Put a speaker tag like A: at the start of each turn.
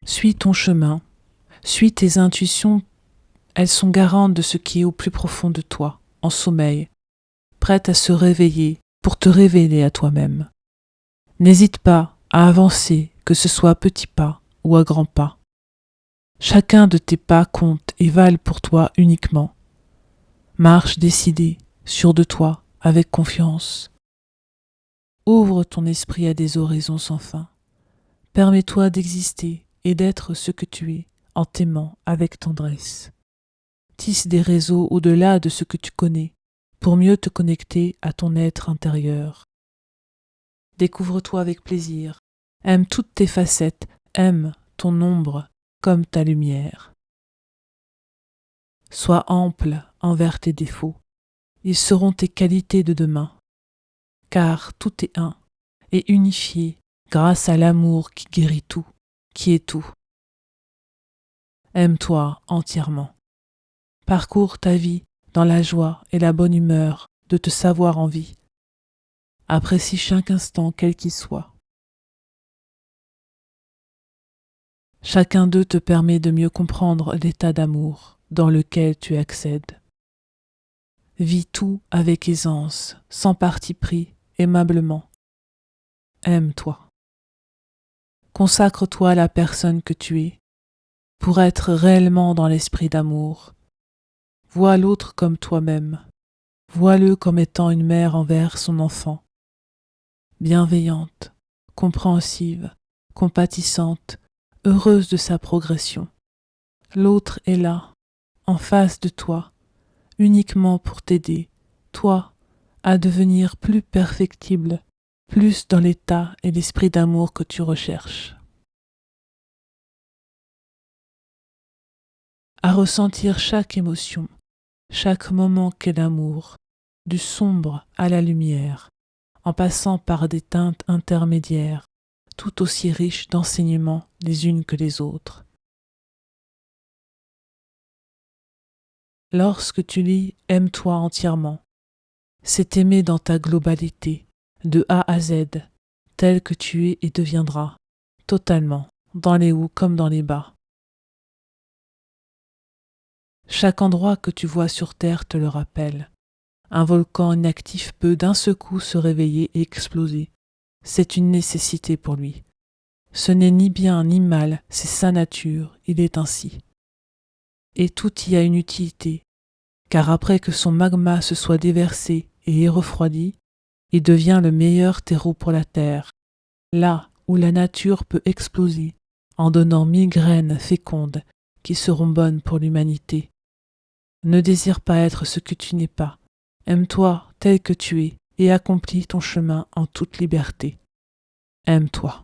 A: Suis ton chemin, suis tes intuitions, elles sont garantes de ce qui est au plus profond de toi, en sommeil, prête à se réveiller pour te révéler à toi-même. N'hésite pas à avancer, que ce soit à petits pas ou à grands pas. Chacun de tes pas compte et valent pour toi uniquement. Marche décidé, sûr de toi, avec confiance. Ouvre ton esprit à des horizons sans fin. Permets-toi d'exister et d'être ce que tu es, en t'aimant avec tendresse. Tisse des réseaux au-delà de ce que tu connais, pour mieux te connecter à ton être intérieur. Découvre-toi avec plaisir, aime toutes tes facettes, aime ton ombre comme ta lumière. Sois ample envers tes défauts, ils seront tes qualités de demain, car tout est un et unifié grâce à l'amour qui guérit tout, qui est tout. Aime-toi entièrement. Parcours ta vie dans la joie et la bonne humeur de te savoir en vie. Apprécie chaque instant quel qu'il soit. Chacun d'eux te permet de mieux comprendre l'état d'amour dans lequel tu accèdes. Vis tout avec aisance, sans parti pris, aimablement. Aime-toi. Consacre-toi à la personne que tu es, pour être réellement dans l'esprit d'amour. Vois l'autre comme toi-même. Vois-le comme étant une mère envers son enfant. Bienveillante, compréhensive, compatissante, heureuse de sa progression. L'autre est là, en face de toi, uniquement pour t'aider, toi, à devenir plus perfectible, plus dans l'état et l'esprit d'amour que tu recherches. À ressentir chaque émotion, chaque moment qu'est l'amour, du sombre à la lumière, en passant par des teintes intermédiaires, tout aussi riches d'enseignements les unes que les autres. Lorsque tu lis « Aime-toi entièrement », c'est t'aimer dans ta globalité, de A à Z, tel que tu es et deviendras, totalement, dans les hauts comme dans les bas. Chaque endroit que tu vois sur terre te le rappelle. Un volcan inactif peut d'un seul coup se réveiller et exploser. C'est une nécessité pour lui. Ce n'est ni bien ni mal, c'est sa nature, il est ainsi. Et tout y a une utilité, car après que son magma se soit déversé et est refroidi, il devient le meilleur terreau pour la terre, là où la nature peut exploser, en donnant 1000 graines fécondes qui seront bonnes pour l'humanité. Ne désire pas être ce que tu n'es pas. Aime-toi tel que tu es et accomplis ton chemin en toute liberté. Aime-toi.